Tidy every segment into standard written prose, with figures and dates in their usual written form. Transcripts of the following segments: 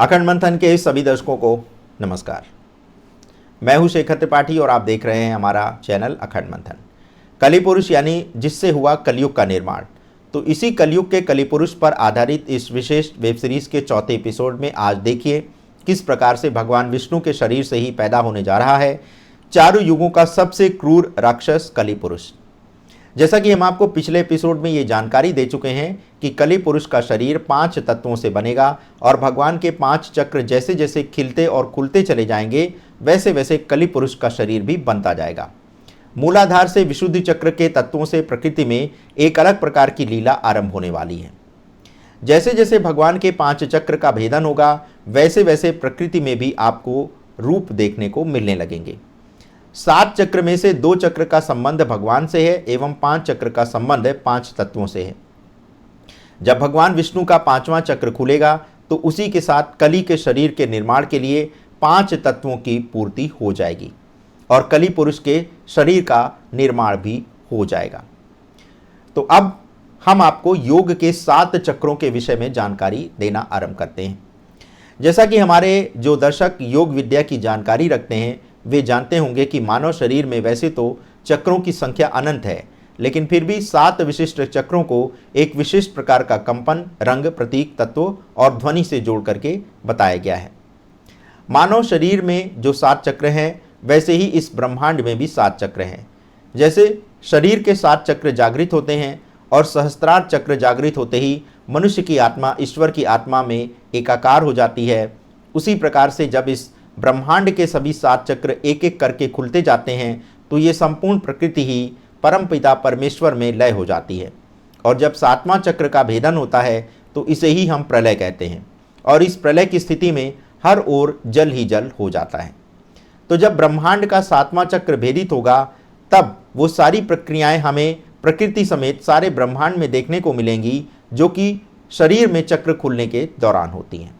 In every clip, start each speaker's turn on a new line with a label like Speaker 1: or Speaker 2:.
Speaker 1: अखंड मंथन के सभी दर्शकों को नमस्कार। मैं हूं शेखर त्रिपाठी और आप देख रहे हैं हमारा चैनल अखंड मंथन। कलिपुरुष यानी जिससे हुआ कलयुग का निर्माण। तो इसी कलयुग के कलिपुरुष पर आधारित इस विशेष वेब सीरीज के चौथे एपिसोड में आज देखिए किस प्रकार से भगवान विष्णु के शरीर से ही पैदा होने जा रहा है चारों युगों का सबसे क्रूर राक्षस कलिपुरुष। जैसा कि हम आपको पिछले एपिसोड में ये जानकारी दे चुके हैं कि कलिपुरुष का शरीर 5 तत्वों से बनेगा और भगवान के 5 चक्र जैसे जैसे खिलते और खुलते चले जाएंगे वैसे वैसे कलिपुरुष का शरीर भी बनता जाएगा। मूलाधार से विशुद्धि चक्र के तत्वों से प्रकृति में एक अलग प्रकार की लीला आरंभ होने वाली है। जैसे जैसे भगवान के 5 चक्र का भेदन होगा वैसे वैसे प्रकृति में भी आपको रूप देखने को मिलने लगेंगे। 7 चक्र में से 2 चक्र का संबंध भगवान से है एवं 5 चक्र का संबंध 5 तत्वों से है। जब भगवान विष्णु का 5वां चक्र खुलेगा तो उसी के साथ कली के शरीर के निर्माण के लिए 5 तत्वों की पूर्ति हो जाएगी और कली पुरुष के शरीर का निर्माण भी हो जाएगा। तो अब हम आपको योग के 7 चक्रों के विषय में जानकारी देना आरंभ करते हैं। जैसा कि हमारे जो दर्शक योग विद्या की जानकारी रखते हैं वे जानते होंगे कि मानव शरीर में वैसे तो चक्रों की संख्या अनंत है, लेकिन फिर भी 7 विशिष्ट चक्रों को एक विशिष्ट प्रकार का कंपन, रंग, प्रतीक, तत्व और ध्वनि से जोड़ करके बताया गया है। मानव शरीर में जो 7 चक्र हैं वैसे ही इस ब्रह्मांड में भी 7 चक्र हैं। जैसे शरीर के 7 चक्र जागृत होते हैं और सहस्त्रार चक्र जागृत होते ही मनुष्य की आत्मा ईश्वर की आत्मा में एकाकार हो जाती है, उसी प्रकार से जब इस ब्रह्मांड के सभी 7 चक्र एक एक करके खुलते जाते हैं तो ये संपूर्ण प्रकृति ही परमपिता परमेश्वर में लय हो जाती है। और जब 7वां चक्र का भेदन होता है तो इसे ही हम प्रलय कहते हैं और इस प्रलय की स्थिति में हर ओर जल ही जल हो जाता है। तो जब ब्रह्मांड का 7वां चक्र भेदित होगा तब वो सारी प्रक्रियाएं हमें प्रकृति समेत सारे ब्रह्मांड में देखने को मिलेंगी जो कि शरीर में चक्र खुलने के दौरान होती हैं।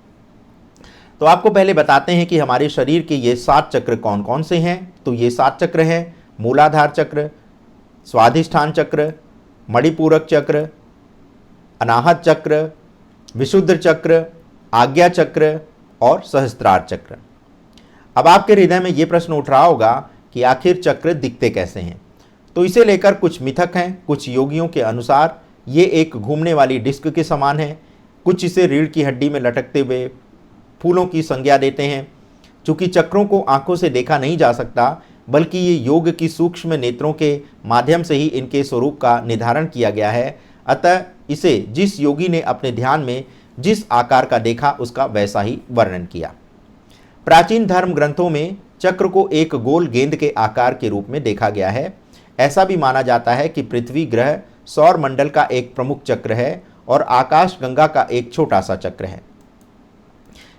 Speaker 1: तो आपको पहले बताते हैं कि हमारे शरीर के ये 7 चक्र कौन कौन से हैं। तो ये 7 चक्र हैं मूलाधार चक्र, स्वाधिष्ठान चक्र, मणिपूरक चक्र, अनाहत चक्र, विशुद्ध चक्र, आज्ञा चक्र और सहस्त्रार चक्र। अब आपके हृदय में ये प्रश्न उठ रहा होगा कि आखिर चक्र दिखते कैसे हैं। तो इसे लेकर कुछ मिथक हैं। कुछ योगियों के अनुसार ये एक घूमने वाली डिस्क के समान है, कुछ इसे रीढ़ की हड्डी में लटकते हुए फूलों की संज्ञा देते हैं। चूँकि चक्रों को आंखों से देखा नहीं जा सकता बल्कि ये योग की सूक्ष्म नेत्रों के माध्यम से ही इनके स्वरूप का निर्धारण किया गया है, अतः इसे जिस योगी ने अपने ध्यान में जिस आकार का देखा उसका वैसा ही वर्णन किया। प्राचीन धर्म ग्रंथों में चक्र को एक गोल गेंद के आकार के रूप में देखा गया है। ऐसा भी माना जाता है कि पृथ्वी ग्रह सौर मंडल का एक प्रमुख चक्र है और आकाश गंगा का एक छोटा सा चक्र है।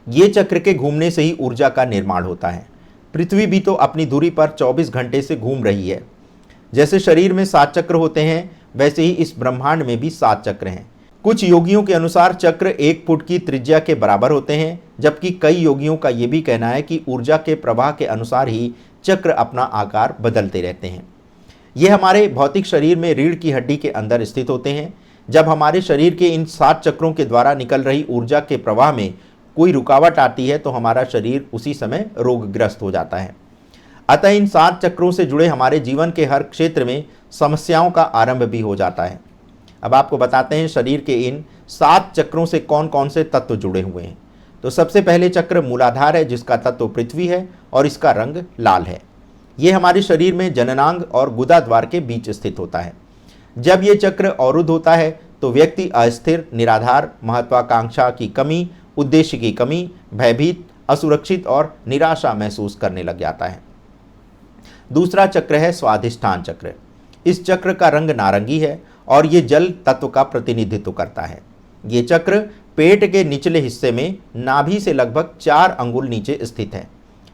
Speaker 1: ये चक्र के घूमने से ही ऊर्जा का निर्माण होता है। पृथ्वी भी तो अपनी धुरी पर 24 घंटे से घूम रही है। जैसे शरीर में 7 चक्र होते हैं वैसे ही इस ब्रह्मांड में भी 7 चक्र हैं। कुछ योगियों के अनुसार चक्र 1 फुट की त्रिज्या के बराबर होते हैं, जबकि कई योगियों का ये भी कहना है कि ऊर्जा के प्रवाह के अनुसार ही चक्र अपना आकार बदलते रहते हैं। ये हमारे भौतिक शरीर में रीढ़ की हड्डी के अंदर स्थित होते हैं। जब हमारे शरीर के इन 7 चक्रों के द्वारा निकल रही ऊर्जा के प्रवाह में कोई रुकावट आती है तो हमारा शरीर उसी समय रोगग्रस्त हो जाता है। अतः इन 7 चक्रों से जुड़े हमारे जीवन के हर क्षेत्र में समस्याओं का आरंभ भी हो जाता है। अब आपको बताते हैं शरीर के इन 7 चक्रों से कौन कौन से तत्व जुड़े हुए हैं। तो सबसे पहले चक्र मूलाधार है जिसका तत्व पृथ्वी है और इसका रंग लाल है। ये हमारे शरीर में जननांग और गुदा द्वार के बीच स्थित होता है। जब ये चक्र अवरुद्ध होता है तो व्यक्ति अस्थिर, निराधार, महत्वाकांक्षा की कमी, उद्देश्य की कमी, भयभीत, असुरक्षित और निराशा महसूस करने लग जाता है। दूसरा चक्र है स्वाधिष्ठान चक्र। इस चक्र का रंग नारंगी है और ये जल तत्व का प्रतिनिधित्व करता है। ये चक्र पेट के निचले हिस्से में नाभि से लगभग 4 अंगुल नीचे स्थित है।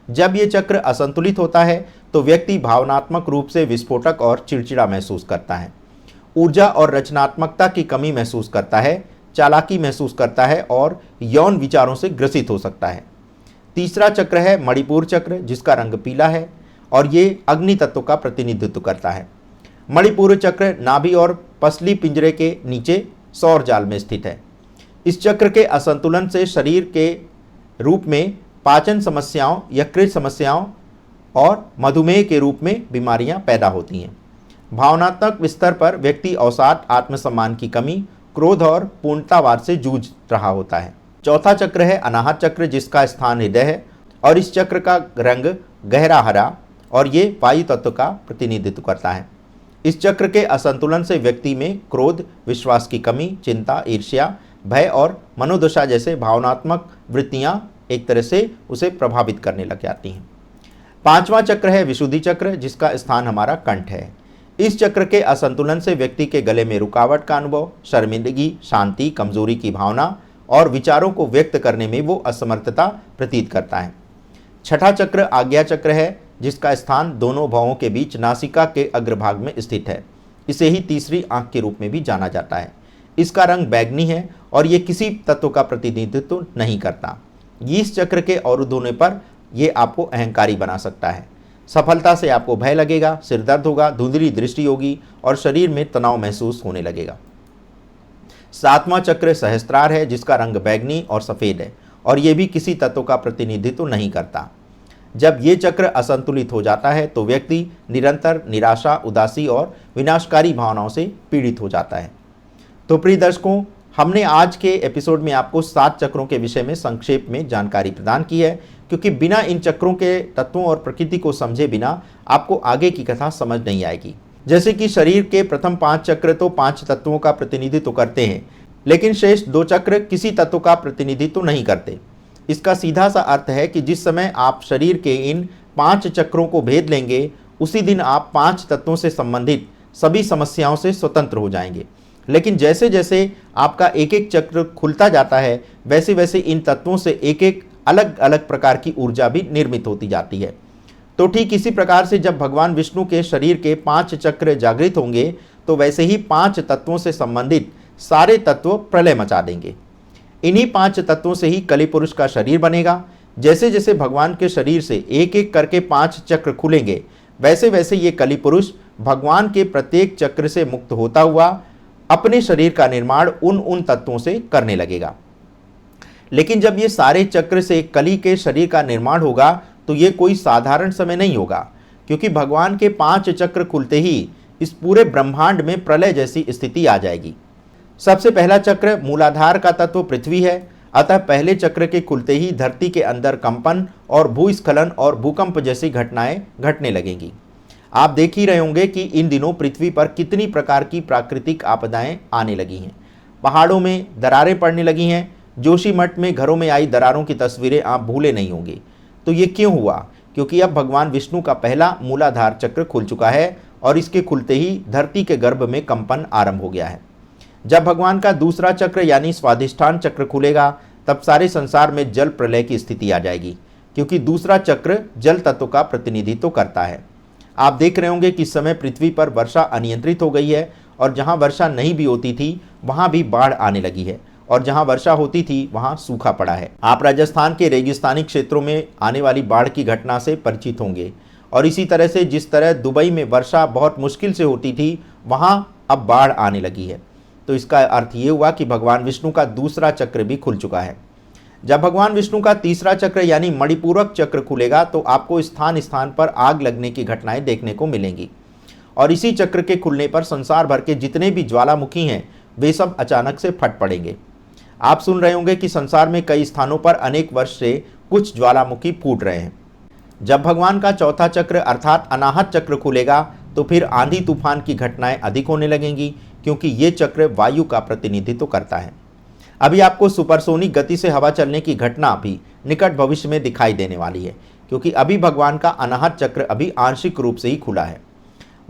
Speaker 1: जब ये चक्र असंतुलित होता है तो व्यक्ति भावनात्मक रूप से विस्फोटक और चिड़चिड़ा महसूस करता है, ऊर्जा और रचनात्मकता की कमी महसूस करता है, चालाकी महसूस करता है और यौन विचारों से ग्रसित हो सकता है। तीसरा चक्र है मणिपुर चक्र जिसका रंग पीला है और ये अग्नि तत्व का प्रतिनिधित्व करता है। मणिपुर चक्र नाभि और पसली पिंजरे के नीचे सौर जाल में स्थित है। इस चक्र के असंतुलन से शरीर के रूप में, पाचन समस्याओं, यकृत समस्याओं और मधुमेह के रूप में बीमारियां पैदा होती हैं। भावनात्मक स्तर पर व्यक्ति अवसाद, आत्मसम्मान की कमी, क्रोध और पूर्णतावाद से जूझ रहा होता है। चौथा चक्र है अनाहत चक्र, जिसका स्थान हृदय है और इस चक्र का रंग गहरा हरा और ये वायु तत्व का प्रतिनिधित्व करता है। इस चक्र के असंतुलन से व्यक्ति में क्रोध, विश्वास की कमी, चिंता, ईर्ष्या, भय और मनोदशा जैसे भावनात्मक वृत्तियां एक तरह से उसे प्रभावित करने लग जाती हैं। पांचवा चक्र है विशुद्धि चक्र, जिसका स्थान हमारा कंठ है। इस चक्र के असंतुलन से व्यक्ति के गले में रुकावट का अनुभव, शर्मिंदगी, शांति, कमजोरी की भावना और विचारों को व्यक्त करने में वो असमर्थता प्रतीत करता है। छठा चक्र आज्ञा चक्र है, जिसका स्थान दोनों भवों के बीच नासिका के अग्रभाग में स्थित है। इसे ही तीसरी आंख के रूप में भी जाना जाता है। इसका रंग बैंगनी है और ये किसी तत्व का प्रतिनिधित्व नहीं करता। इस चक्र के अवरुद्ध होने पर यह आपको अहंकारी बना सकता है। सफलता से आपको भय लगेगा, सिर दर्द होगा, धुंधली दृष्टि होगी और शरीर में तनाव महसूस होने लगेगा। सातवां चक्र सहस्त्रार है, जिसका रंग बैंगनी और सफ़ेद है और यह भी किसी तत्व का प्रतिनिधित्व नहीं करता। जब ये चक्र असंतुलित हो जाता है तो व्यक्ति निरंतर निराशा, उदासी और विनाशकारी भावनाओं से पीड़ित हो जाता है। तो प्रिय दर्शकों, हमने आज के एपिसोड में आपको 7 चक्रों के विषय में संक्षेप में जानकारी प्रदान की है, क्योंकि बिना इन चक्रों के तत्वों और प्रकृति को समझे बिना आपको आगे की कथा समझ नहीं आएगी। जैसे कि शरीर के प्रथम 5 चक्र तो 5 तत्वों का प्रतिनिधित्व करते हैं, लेकिन शेष 2 चक्र किसी तत्व का प्रतिनिधित्व नहीं करते। इसका सीधा सा अर्थ है कि जिस समय आप शरीर के इन 5 चक्रों को भेद लेंगे, उसी दिन आप 5 तत्वों से संबंधित सभी समस्याओं से स्वतंत्र हो जाएंगे। लेकिन जैसे जैसे आपका एक एक चक्र खुलता जाता है, वैसे वैसे इन तत्वों से एक एक अलग अलग प्रकार की ऊर्जा भी निर्मित होती जाती है। तो ठीक इसी प्रकार से जब भगवान विष्णु के शरीर के 5 चक्र जागृत होंगे, तो वैसे ही 5 तत्वों से संबंधित सारे तत्व प्रलय मचा देंगे। इन्हीं 5 तत्वों से ही कली पुरुष का शरीर बनेगा। जैसे जैसे भगवान के शरीर से एक एक करके 5 चक्र खुलेंगे, वैसे वैसे ये कली पुरुष भगवान के प्रत्येक चक्र से मुक्त होता हुआ अपने शरीर का निर्माण उन तत्वों से करने लगेगा। लेकिन जब ये सारे चक्र से कली के शरीर का निर्माण होगा, तो ये कोई साधारण समय नहीं होगा, क्योंकि भगवान के 5 चक्र खुलते ही इस पूरे ब्रह्मांड में प्रलय जैसी स्थिति आ जाएगी। सबसे पहला चक्र मूलाधार का तत्व पृथ्वी है, अतः पहले चक्र के खुलते ही धरती के अंदर कंपन और भूस्खलन और भूकंप जैसी घटनाएं घटने लगेंगी। आप देख ही रहे होंगे कि इन दिनों पृथ्वी पर कितनी प्रकार की प्राकृतिक आपदाएं आने लगी हैं। पहाड़ों में दरारें पड़ने लगी हैं। जोशीमठ में घरों में आई दरारों की तस्वीरें आप भूले नहीं होंगे। तो ये क्यों हुआ? क्योंकि अब भगवान विष्णु का पहला मूलाधार चक्र खुल चुका है और इसके खुलते ही धरती के गर्भ में कंपन आरंभ हो गया है। जब भगवान का दूसरा चक्र यानी स्वाधिष्ठान चक्र खुलेगा, तब सारे संसार में जल प्रलय की स्थिति आ जाएगी, क्योंकि दूसरा चक्र जल तत्व का प्रतिनिधित्व करता है। आप देख रहे होंगे कि इस समय पृथ्वी पर वर्षा अनियंत्रित हो गई है और जहां वर्षा नहीं भी होती थी वहां भी बाढ़ आने लगी है और जहां वर्षा होती थी वहां सूखा पड़ा है। आप राजस्थान के रेगिस्तानी क्षेत्रों में आने वाली बाढ़ की घटना से परिचित होंगे। और इसी तरह से जिस तरह दुबई में वर्षा बहुत मुश्किल से होती थी, वहां अब बाढ़ आने लगी है। तो इसका अर्थ ये हुआ कि भगवान विष्णु का दूसरा चक्र भी खुल चुका है। जब भगवान विष्णु का तीसरा चक्र यानी मणिपूरक चक्र खुलेगा, तो आपको स्थान स्थान पर आग लगने की घटनाएं देखने को मिलेंगी। और इसी चक्र के खुलने पर संसार भर के जितने भी ज्वालामुखी हैं, वे सब अचानक से फट पड़ेंगे। आप सुन रहे होंगे कि संसार में कई स्थानों पर अनेक वर्ष से कुछ ज्वालामुखी फूट रहे हैं। जब भगवान का चौथा चक्र अर्थात अनाहत चक्र खुलेगा, तो फिर आंधी तूफान की घटनाएं अधिक होने लगेंगी, क्योंकि ये चक्र वायु का प्रतिनिधित्व करता है। अभी आपको सुपरसोनिक गति से हवा चलने की घटना भी निकट भविष्य में दिखाई देने वाली है, क्योंकि अभी भगवान का अनाहत चक्र अभी आंशिक रूप से ही खुला है।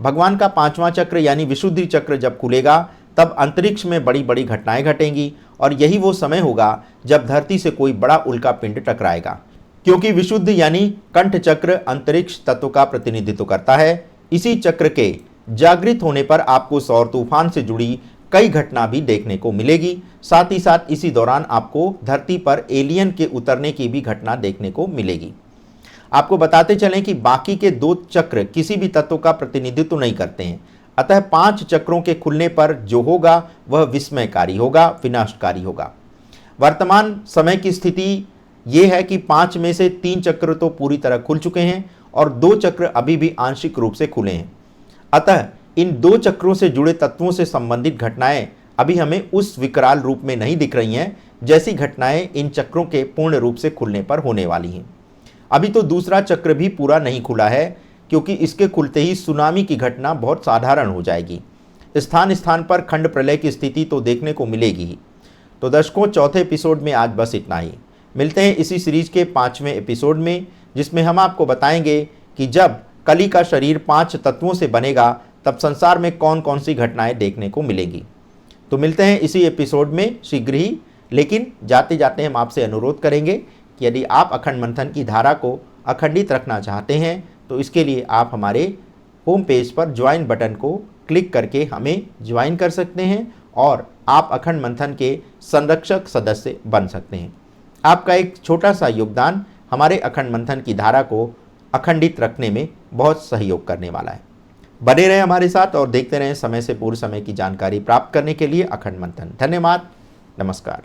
Speaker 1: भगवान का 5वां चक्र यानी विशुद्धि चक्र जब खुलेगा, तब अंतरिक्ष में बड़ी बड़ी घटनाएं घटेंगी और यही वो समय होगा जब धरती से कोई बड़ा उल्का पिंड टकराएगा, क्योंकि विशुद्ध यानी कंठ चक्र अंतरिक्ष तत्व का प्रतिनिधित्व करता है। इसी चक्र के जागृत होने पर आपको सौर तूफान से जुड़ी कई घटना भी देखने को मिलेगी। साथ ही साथ इसी दौरान आपको धरती पर एलियन के उतरने की भी घटना देखने को मिलेगी। आपको बताते चलें कि बाकी के 2 चक्र किसी भी तत्व का प्रतिनिधित्व नहीं करते हैं, अतः 5 चक्रों के खुलने पर जो होगा वह विस्मयकारी होगा, विनाशकारी होगा। वर्तमान समय की स्थिति ये है कि 5 में से 3 चक्र तो पूरी तरह खुल चुके हैं और 2 चक्र अभी भी आंशिक रूप से खुले हैं। अतः इन 2 चक्रों से जुड़े तत्वों से संबंधित घटनाएं अभी हमें उस विकराल रूप में नहीं दिख रही हैं जैसी घटनाएं इन चक्रों के पूर्ण रूप से खुलने पर होने वाली हैं। अभी तो दूसरा चक्र भी पूरा नहीं खुला है, क्योंकि इसके खुलते ही सुनामी की घटना बहुत साधारण हो जाएगी। स्थान स्थान पर खंड प्रलय की स्थिति तो देखने को मिलेगी ही। तो दर्शकों, चौथे एपिसोड में आज बस इतना ही। मिलते हैं इसी सीरीज के 5वें एपिसोड में, जिसमें हम आपको बताएंगे कि जब कली का शरीर 5 तत्वों से बनेगा तब संसार में कौन कौन सी घटनाएं देखने को मिलेंगी। तो मिलते हैं इसी एपिसोड में शीघ्र ही। लेकिन जाते जाते हम आपसे अनुरोध करेंगे कि यदि आप अखंड मंथन की धारा को अखंडित रखना चाहते हैं तो इसके लिए आप हमारे होम पेज पर ज्वाइन बटन को क्लिक करके हमें ज्वाइन कर सकते हैं और आप अखंड मंथन के संरक्षक सदस्य बन सकते हैं। आपका एक छोटा सा योगदान हमारे अखंड मंथन की धारा को अखंडित रखने में बहुत सहयोग करने वाला है। बने रहें हमारे साथ और देखते रहें समय से पूर्व समय की जानकारी प्राप्त करने के लिए अखंड मंथन। धन्यवाद। नमस्कार।